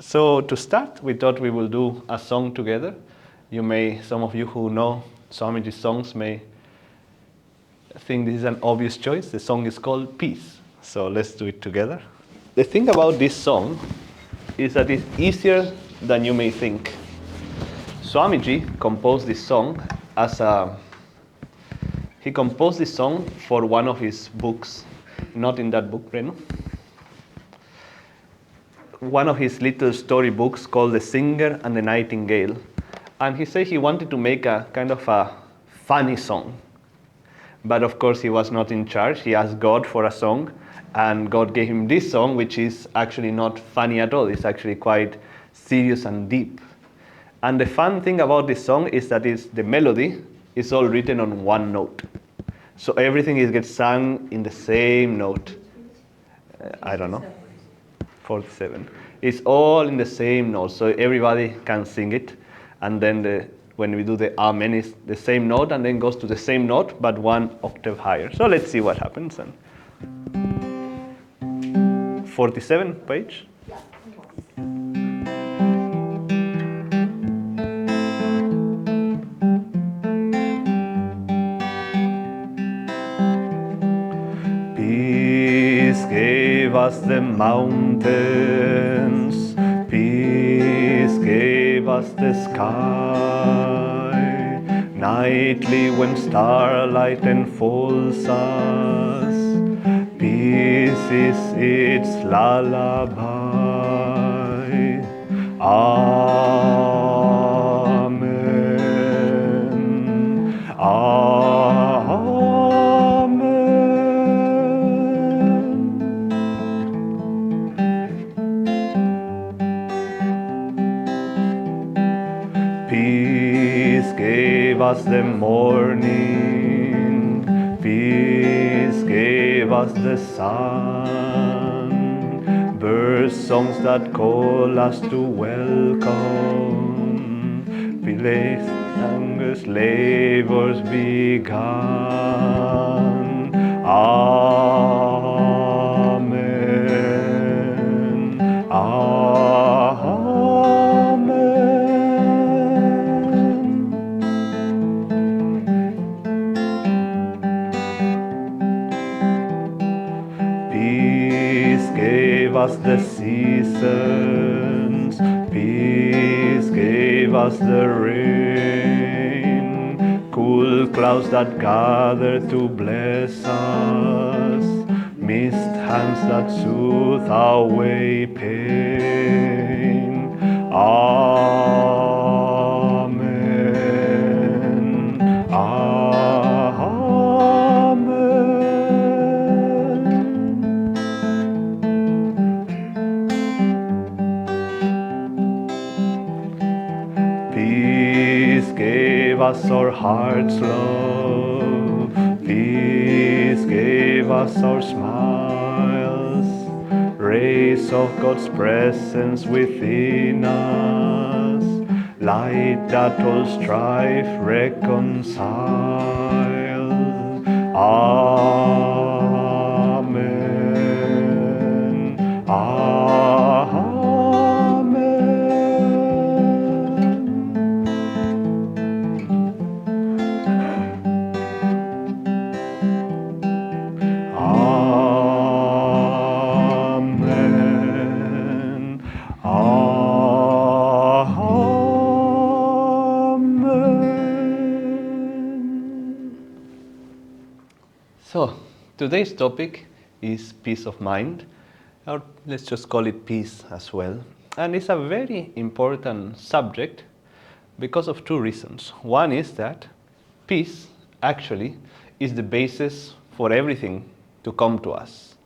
So to start, we thought we will do a song together. Some of you who know Swamiji's songs may think this is an obvious choice. The song is called Peace. So let's do it together. The thing about this song is that it's easier than you may think. Swamiji composed this song he composed this song for one of his books, not in that book, Renu. One of his little story books called The Singer and the Nightingale. And he said he wanted to make a kind of a funny song. But of course he was not in charge. He asked God for a song, and God gave him this song, which is actually not funny at all. It's actually quite serious and deep. And the fun thing about this song is that the melody is all written on one note. So everything gets sung in the same note. I don't know. 47. It's all in the same note, so everybody can sing it. And then when we do the Amen, it's the same note, and then goes to the same note, but one octave higher. So let's see what happens. 47 page. Peace gave us the mountains, peace gave us the sky, nightly when starlight enfolds us, peace is its lullaby. Amen. Amen. Peace gave us the morning, peace gave us the sun, bird songs that call us to welcome, village youngest labors begun. Amen. Amen. Peace gave us the seasons, peace gave us the rain, cool clouds that gather to bless us, mist hands that soothe away pain. Amen. Amen. Peace gave us our heart's love, peace gave us our smiles, rays of God's presence within us, light that all strife reconciles. Amen. Amen. Amen. Amen. So, today's topic is peace of mind, or let's just call it peace as well. And it's a very important subject because of two reasons. One is that peace actually is the basis for everything to come to us.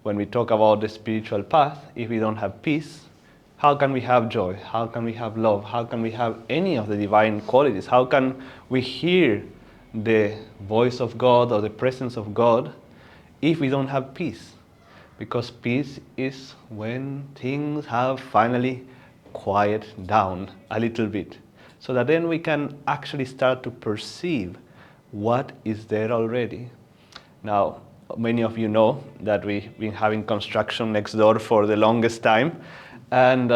When we talk about the spiritual path, if we don't have peace, how can we have joy? How can we have love? How can we have any of the divine qualities? How can we hear the voice of God or the presence of God if we don't have peace? Because peace is when things have finally quieted down a little bit, so that then we can actually start to perceive what is there already. Now, many of you know that we've been having construction next door for the longest time, And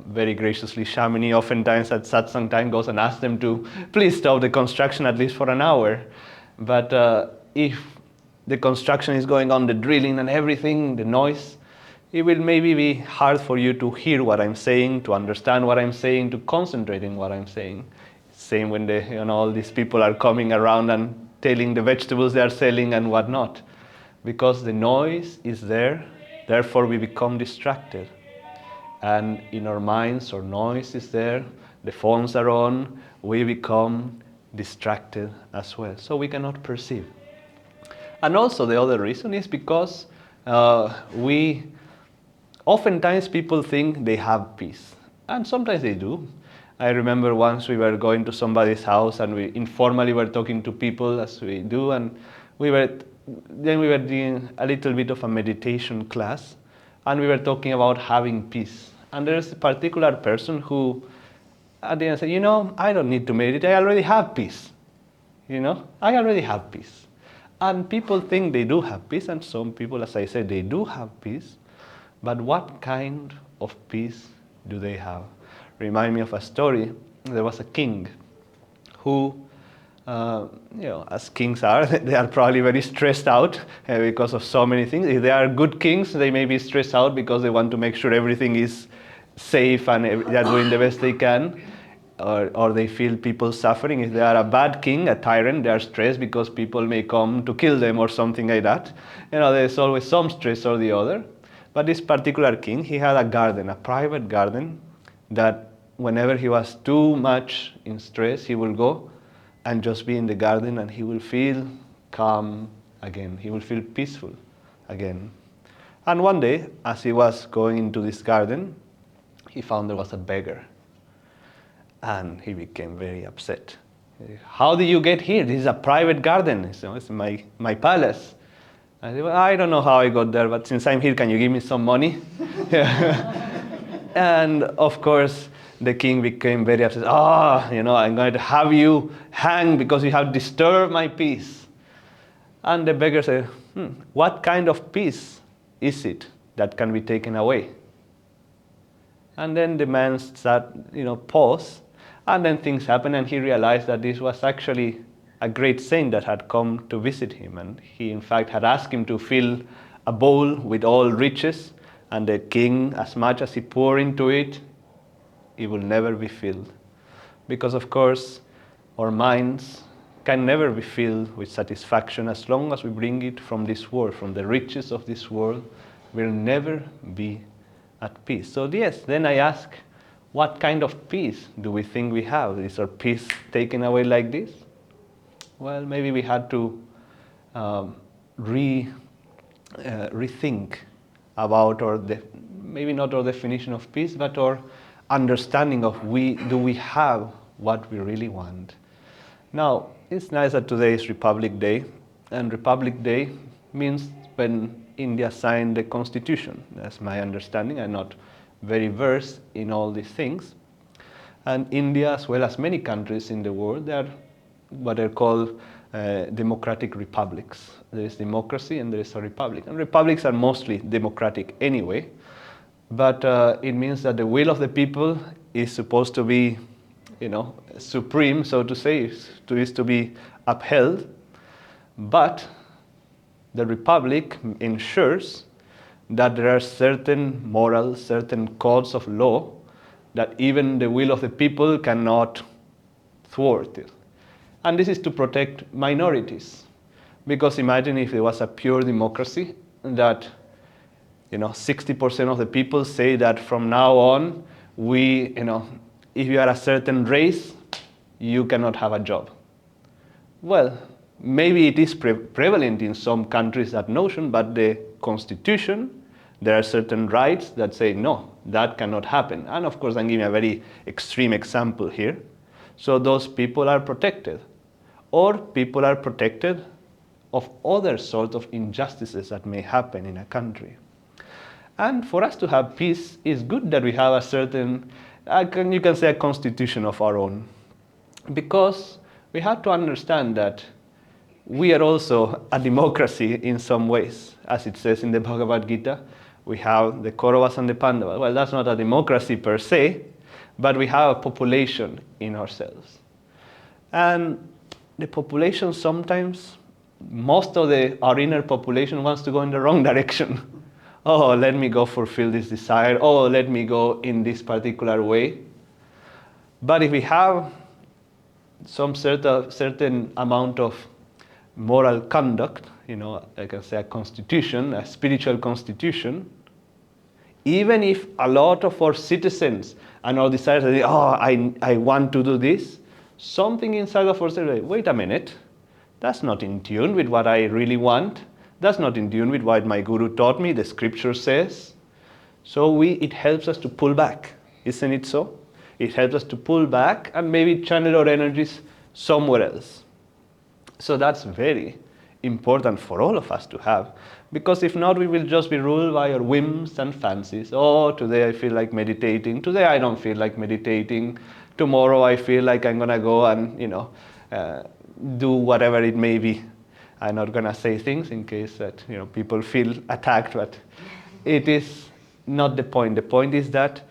very graciously, Shamini oftentimes at satsang time goes and asks them to please stop the construction at least for an hour. But if the construction is going on, the drilling and everything, the noise, it will maybe be hard for you to hear what I'm saying, to understand what I'm saying, to concentrate in what I'm saying. Same when all these people are coming around and telling the vegetables they are selling and whatnot. Because the noise is there, therefore we become distracted. And in our minds, our noise is there, the phones are on, we become distracted as well. So we cannot perceive. And also the other reason is because oftentimes people think they have peace. And sometimes they do. I remember once we were going to somebody's house and we informally were talking to people as we do, and we were doing a little bit of a meditation class, and we were talking about having peace. And there's a particular person who at the end said, I don't need to meditate, I already have peace. I already have peace. And people think they do have peace, and some people, as I said, they do have peace. But what kind of peace do they have? Remind me of a story. There was a king who, as kings are, they are probably very stressed out because of so many things. If they are good kings, they may be stressed out because they want to make sure everything is safe and they are doing the best they can, or they feel people suffering. If they are a bad king, a tyrant, they are stressed because people may come to kill them or something like that. There's always some stress or the other. But this particular king, he had a garden, a private garden, that whenever he was too much in stress, he will go and just be in the garden and he will feel calm again. He will feel peaceful again. And one day, as he was going into this garden, he found there was a beggar. And he became very upset. How did you get here? This is a private garden. He said, it's my palace. I said, well, I don't know how I got there, but since I'm here, can you give me some money? And of course, the king became very upset. I'm going to have you hanged because you have disturbed my peace. And the beggar said, what kind of peace is it that can be taken away? And then the man paused, and then things happened, and he realized that this was actually a great saint that had come to visit him, and he in fact had asked him to fill a bowl with all riches, and the king, as much as he poured into it, it will never be filled. Because of course, our minds can never be filled with satisfaction as long as we bring it from this world, from the riches of this world, we'll never be at peace. So yes, then I ask, what kind of peace do we think we have? Is our peace taken away like this? Well, maybe we had to rethink about maybe not our definition of peace, but our understanding of do we have what we really want. Now, it's nice that today is Republic Day, and Republic Day means when India signed the Constitution. That's my understanding. I'm not very versed in all these things. And India, as well as many countries in the world, they are what are called democratic republics. There is democracy and there is a republic. And republics are mostly democratic anyway, but it means that the will of the people is supposed to be, supreme, so to say, is to be upheld. But the republic ensures that there are certain morals, certain codes of law that even the will of the people cannot thwart it. And this is to protect minorities. Because imagine if it was a pure democracy that 60% of the people say that from now on, if you are a certain race, you cannot have a job. Well, maybe it is prevalent in some countries, that notion, but the Constitution, there are certain rights that say, no, that cannot happen. And of course, I'm giving a very extreme example here. So those people are protected. Or people are protected of other sorts of injustices that may happen in a country. And for us to have peace, it's good that we have a certain, you can say, a constitution of our own. Because we have to understand that we are also a democracy in some ways. As it says in the Bhagavad Gita, We have the Kauravas and the Pandavas. Well, that's not a democracy per se, but we have a population in ourselves. And the population sometimes, most of our inner population wants to go in the wrong direction. Oh, let me go fulfill this desire. Oh, let me go in this particular way. But if we have some certain amount of moral conduct, I can say a constitution, a spiritual constitution, even if a lot of our citizens and our desires say, oh, I want to do this, something inside of us says, wait a minute, that's not in tune with what I really want. That's not in tune with what my guru taught me, the scripture says. So it helps us to pull back, isn't it so? It helps us to pull back and maybe channel our energies somewhere else. So that's very important for all of us to have, because if not, we will just be ruled by our whims and fancies. Oh, today I feel like meditating. Today I don't feel like meditating. Tomorrow I feel like I'm gonna go and do whatever it may be. I'm not gonna say things in case that people feel attacked, but it is not the point. The point is that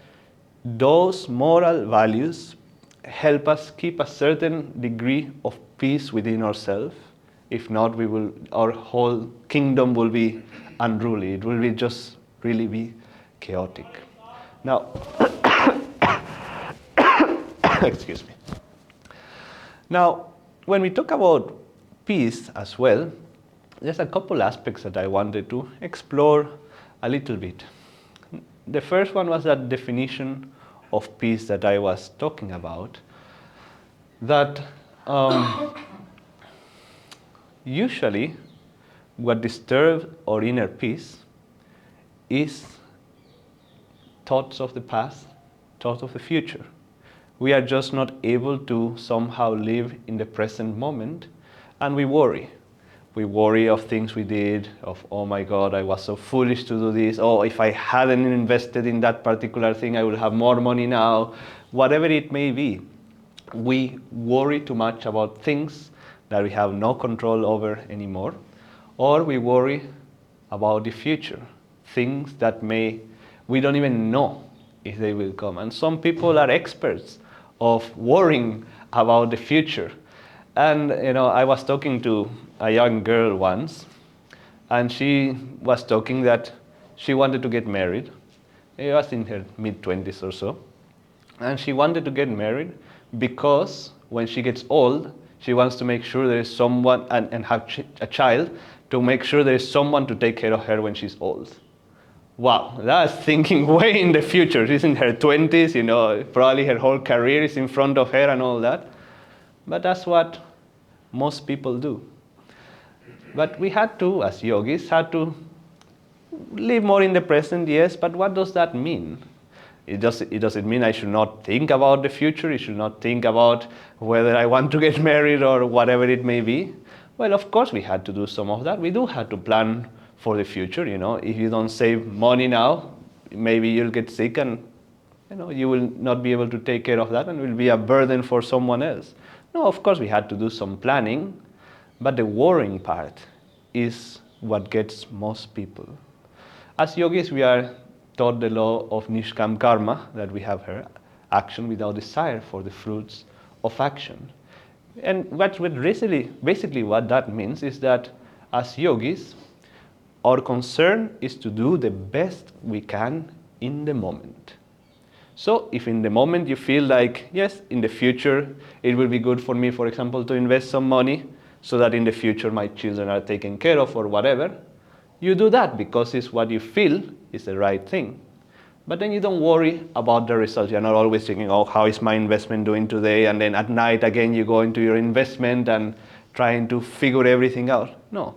those moral values help us keep a certain degree of peace within ourselves. If not, our whole kingdom will be unruly. It will just really be chaotic. Now, excuse me. Now, when we talk about peace as well, there's a couple aspects that I wanted to explore a little bit. The first one was that definition of peace that I was talking about, that usually what disturbs our inner peace is thoughts of the past, thoughts of the future. We are just not able to somehow live in the present moment, and we worry. We worry of things we did, of, oh my God, I was so foolish to do this. Oh, if I hadn't invested in that particular thing, I would have more money now. Whatever it may be, we worry too much about things that we have no control over anymore, or we worry about the future, things that we don't even know if they will come. And some people are experts of worrying about the future. And I was talking to a young girl once, and she was talking that she wanted to get married. She was in her mid-20s or so. And she wanted to get married because when she gets old, she wants to make sure there is someone, and have a child, to make sure there is someone to take care of her when she's old. Wow, that's thinking way in the future. She's in her 20s, probably her whole career is in front of her and all that. But that's what most people do. But we had to, as yogis, live more in the present, yes, but what does that mean? It doesn't mean I should not think about the future. I should not think about whether I want to get married or whatever it may be. Well, of course we had to do some of that. We do have to plan for the future, If you don't save money now, maybe you'll get sick and, you will not be able to take care of that and will be a burden for someone else. No, of course we had to do some planning, but the worrying part is what gets most people. As yogis, we are taught the law of Nishkam Karma, that we have here, action without desire for the fruits of action. And basically what that means is that as yogis, our concern is to do the best we can in the moment. So if in the moment you feel like, yes, in the future it will be good for me, for example, to invest some money so that in the future my children are taken care of or whatever, you do that because it's what you feel is the right thing. But then you don't worry about the results. You're not always thinking, oh, how is my investment doing today? And then at night again you go into your investment and trying to figure everything out. No,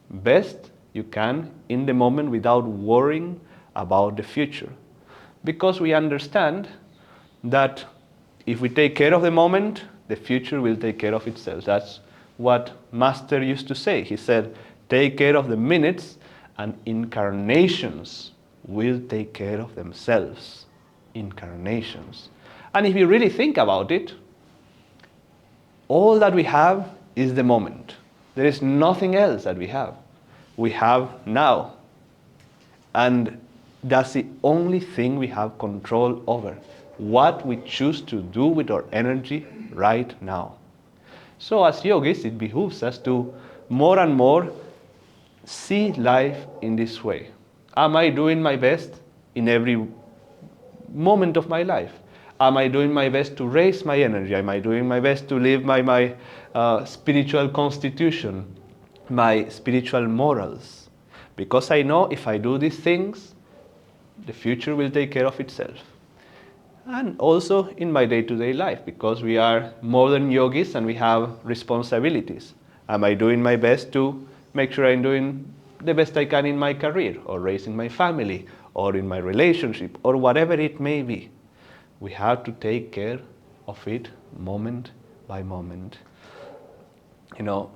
best you can in the moment without worrying about the future. Because we understand that if we take care of the moment, the future will take care of itself. That's what Master used to say. He said, take care of the minutes and incarnations will take care of themselves. Incarnations. And if you really think about it, all that we have is the moment. There is nothing else that we have. We have now. And That's the only thing we have control over. What we choose to do with our energy right now. So as yogis, it behooves us to more and more see life in this way. Am I doing my best in every moment of my life? Am I doing my best to raise my energy? Am I doing my best to live my spiritual constitution, my spiritual morals? Because I know if I do these things, the future will take care of itself. And also in my day-to-day life, because we are modern yogis and we have responsibilities. Am I doing my best to make sure I'm doing the best I can in my career, or raising my family, or in my relationship, or whatever it may be? We have to take care of it moment by moment. You know,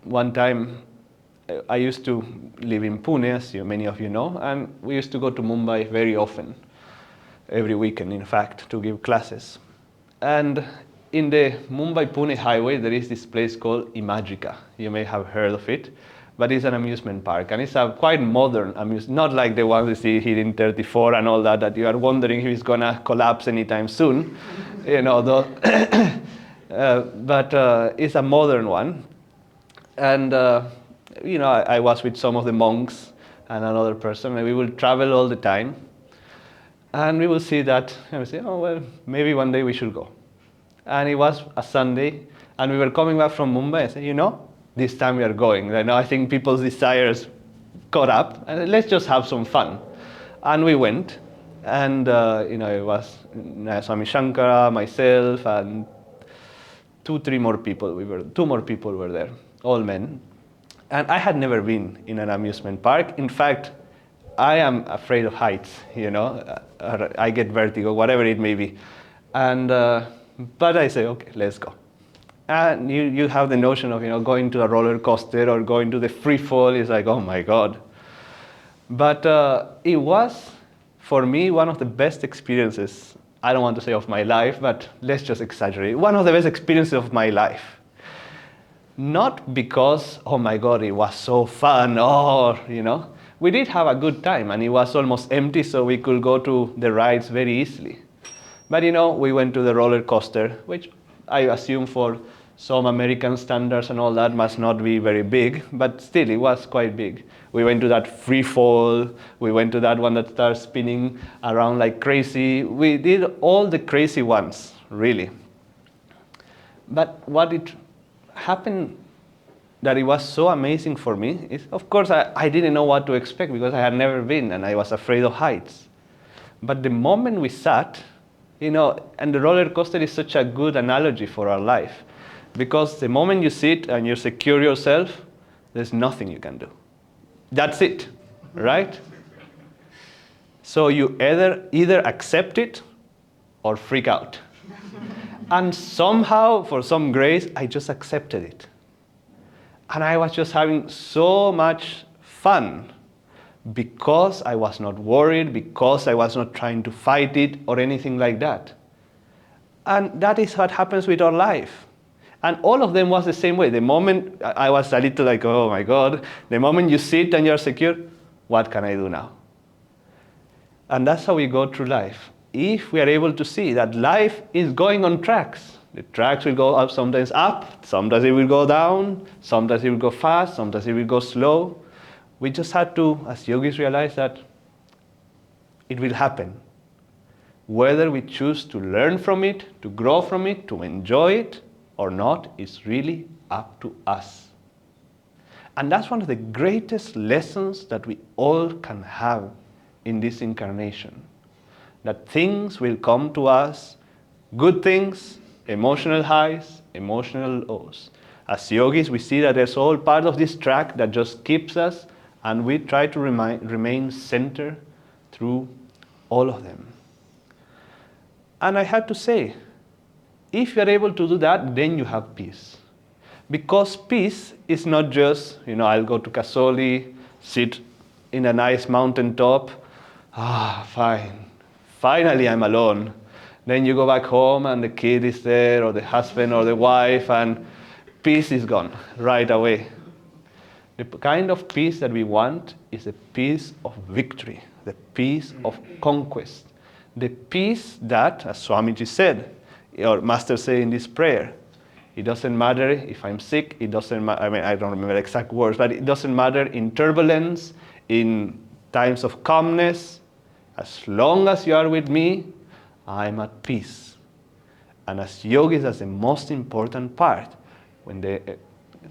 one time I used to live in Pune, as many of you know, and we used to go to Mumbai very often, every weekend in fact, to give classes. And in the Mumbai-Pune highway there is this place called Imagica. You may have heard of it, but it's an amusement park, and it's a quite modern amusement, not like the ones you see here in 34 and all that you are wondering if it's gonna collapse anytime soon, you know, though. But it's a modern one. And you know, I was with some of the monks and another person, and we will travel all the time. And we will see that, and we say, oh, well, maybe one day we should go. And it was a Sunday, and we were coming back from Mumbai. I said, you know, this time we are going. You know, I think people's desires caught up, and let's just have some fun. And we went, and you know, it was Swami Shankara, myself, and two more people were there, all men. And I had never been in an amusement park. In fact, I am afraid of heights, you know. I get vertigo, whatever it may be. And but I say, okay, let's go. And you have the notion of, you know, going to a roller coaster or going to the free fall. It's like, oh my God. But it was, for me, one of the best experiences. I don't want to say of my life, but let's just exaggerate. One of the best experiences of my life. Not because, oh my God, it was so fun, or, you know. We did have a good time, and it was almost empty, so we could go to the rides very easily. But, you know, we went to the roller coaster, which I assume for some American standards and all that must not be very big, but still it was quite big. We went to that free fall, we went to that one that starts spinning around like crazy. We did all the crazy ones, really. But what it happened that it was so amazing for me is, of course, I didn't know what to expect because I had never been and I was afraid of heights. But the moment we sat, you know, and the roller coaster is such a good analogy for our life, because the moment you sit and you secure yourself, there's nothing you can do. That's it, right? So you either accept it or freak out. And somehow, for some grace, I just accepted it. And I was just having so much fun because I was not worried, because I was not trying to fight it or anything like that. And that is what happens with our life. And all of them was the same way. The moment I was a little like, oh my God, the moment you sit and you're secure, what can I do now? And that's how we go through life. If we are able to see that life is going on tracks, the tracks will go up, sometimes it will go down, sometimes it will go fast, sometimes it will go slow. We just had to, as yogis, realize that it will happen. Whether we choose to learn from it, to grow from it, to enjoy it or not, is really up to us. And that's one of the greatest lessons that we all can have in this incarnation. That things will come to us, good things, emotional highs, emotional lows. As yogis, we see that there's all part of this track that just keeps us, and we try to remain centered through all of them. And I had to say, if you're able to do that, then you have peace. Because peace is not just, you know, I'll go to Kasoli, sit in a nice mountaintop, fine. Finally I'm alone. Then you go back home and the kid is there, or the husband or the wife, and peace is gone right away. The kind of peace that we want is a peace of victory. the peace of conquest, the peace that, as Swamiji said, or Master said in this prayer, it doesn't matter if I'm sick, it doesn't matter, I don't remember the exact words, but it doesn't matter in turbulence, in times of calmness, as long as you are with me, I'm at peace. And as yogis, that's the most important part. When the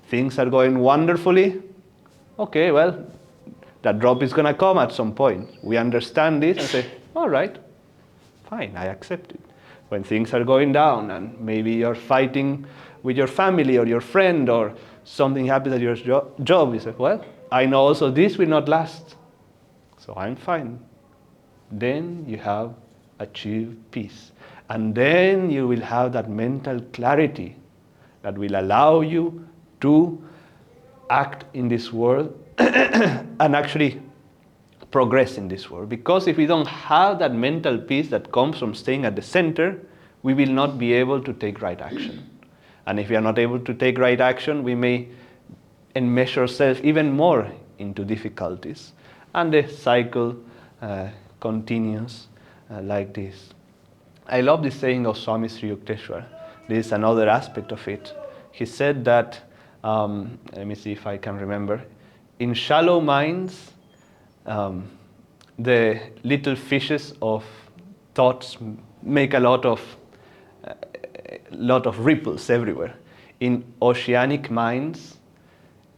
things are going wonderfully, okay, well, that drop is going to come at some point. We understand this and say, all right, fine, I accept it. When things are going down and maybe you're fighting with your family or your friend or something happens at your job, you say, well, I know also this will not last, so I'm fine. Then you have achieved peace. And then you will have that mental clarity that will allow you to act in this world and actually progress in this world. Because if we don't have that mental peace that comes from staying at the center, we will not be able to take right action. And if we are not able to take right action, we may enmesh ourselves even more into difficulties. And the cycle continues like this. I love this saying of Swami Sri Yukteswar. This is another aspect of it. He said that, let me see if I can remember, in shallow minds, the little fishes of thoughts make a lot of ripples everywhere. In oceanic minds,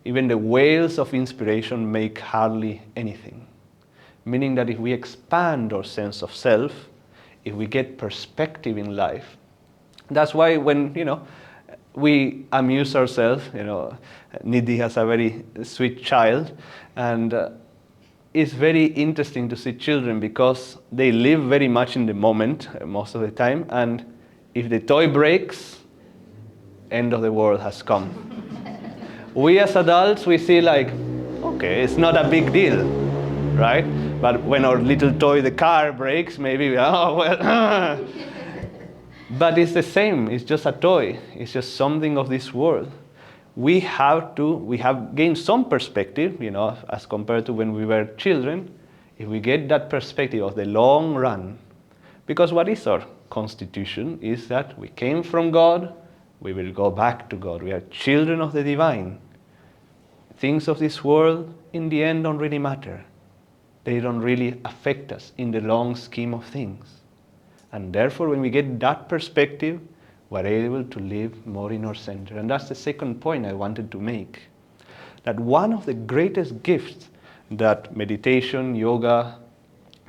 even the whales of inspiration make hardly anything. Meaning that if we expand our sense of self, if we get perspective in life, that's why when, we amuse ourselves, Nidhi has a very sweet child, and it's very interesting to see children because they live very much in the moment most of the time, and if the toy breaks, end of the world has come. We as adults, we see like, okay, it's not a big deal, right? But when our little toy, the car, breaks, maybe, oh, well, but it's the same, it's just a toy, it's just something of this world. We have gained some perspective, as compared to when we were children, if we get that perspective of the long run. Because what is our constitution is that we came from God, we will go back to God. We are children of the divine. Things of this world, in the end, don't really matter. They don't really affect us in the long scheme of things. And therefore, when we get that perspective, we're able to live more in our center. And that's the second point I wanted to make. That one of the greatest gifts that meditation, yoga,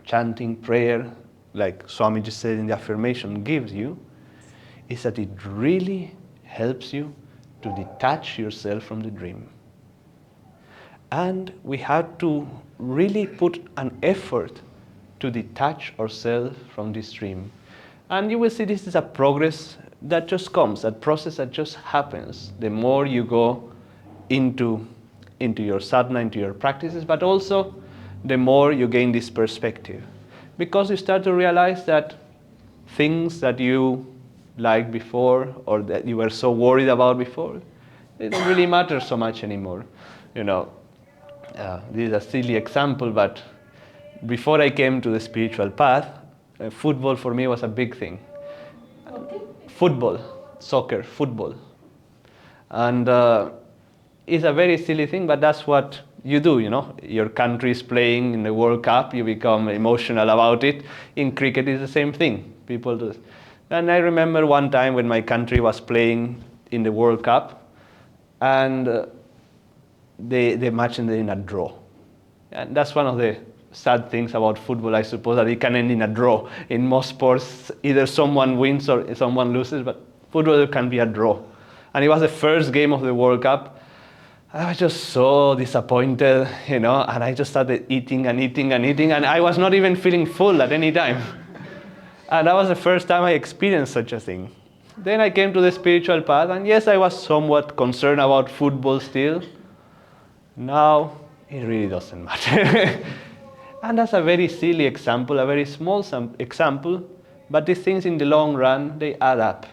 chanting, prayer, like Swamiji said in the affirmation, gives you, is that it really helps you to detach yourself from the dream. And we have to really put an effort to detach ourselves from this dream. And you will see this is a progress that just comes, that process that just happens. The more you go into your sadhana, into your practices, but also the more you gain this perspective. Because you start to realize that things that you liked before or that you were so worried about before, they don't really matter so much anymore. This is a silly example, but before I came to the spiritual path, football for me was a big thing. Okay. Football, soccer, football. And it's a very silly thing, but that's what you do, Your country is playing in the World Cup, you become emotional about it. In cricket, it's the same thing. People do. And I remember one time when my country was playing in the World Cup, and the match ended in a draw. And that's one of the sad things about football, I suppose, that it can end in a draw. In most sports, either someone wins or someone loses, but football can be a draw. And it was the first game of the World Cup. I was just so disappointed, and I just started eating, and I was not even feeling full at any time. And that was the first time I experienced such a thing. Then I came to the spiritual path, and yes, I was somewhat concerned about football still. Now, it really doesn't matter. And that's a very silly example, a very small example, but these things in the long run, they add up.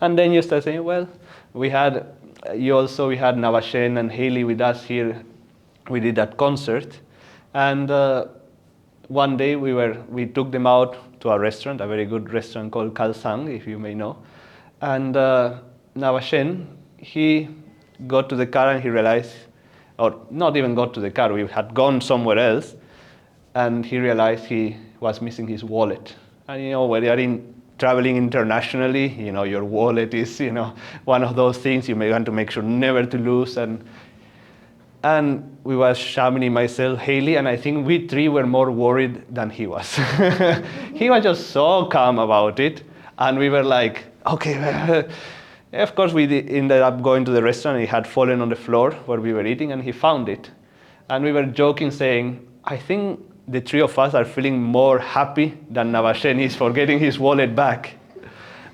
And then you start saying, well, we had Navashen and Haley with us here. We did that concert. And one day we took them out to a restaurant, a very good restaurant called Satsang, if you may know. And Navashen, he got to the car and he realized, or not even got to the car, we had gone somewhere else, and he realized he was missing his wallet. And when you are traveling internationally, your wallet is, one of those things you may want to make sure never to lose. And we was Shamini, myself, Haley, and I think we three were more worried than he was. He was just so calm about it, and we were like, okay. Of course, we ended up going to the restaurant. It had fallen on the floor where we were eating, and he found it. And we were joking, saying, I think the three of us are feeling more happy than Navashen is for getting his wallet back.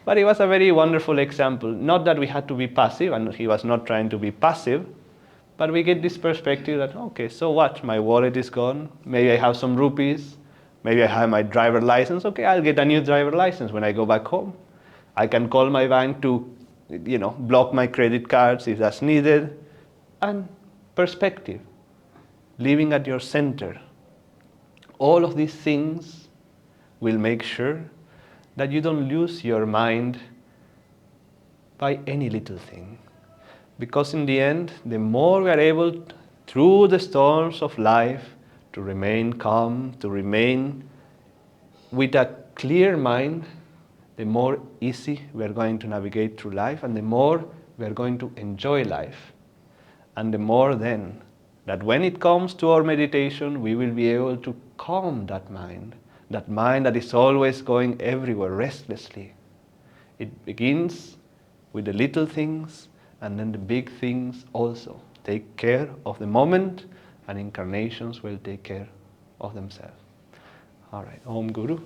But it was a very wonderful example. Not that we had to be passive, and he was not trying to be passive, but we get this perspective that, okay, so what? My wallet is gone. Maybe I have some rupees. Maybe I have my driver license. Okay, I'll get a new driver license when I go back home. I can call my bank to, block my credit cards if that's needed. And perspective, living at your center. All of these things will make sure that you don't lose your mind by any little thing. Because in the end, the more we are able, through the storms of life, to remain calm, to remain with a clear mind, the more easy we are going to navigate through life, and the more we are going to enjoy life. And the more then, that when it comes to our meditation, we will be able to calm that mind that is always going everywhere restlessly. It begins with the little things, and then the big things also. Take care of the moment, and incarnations will take care of themselves. All right, Om Guru.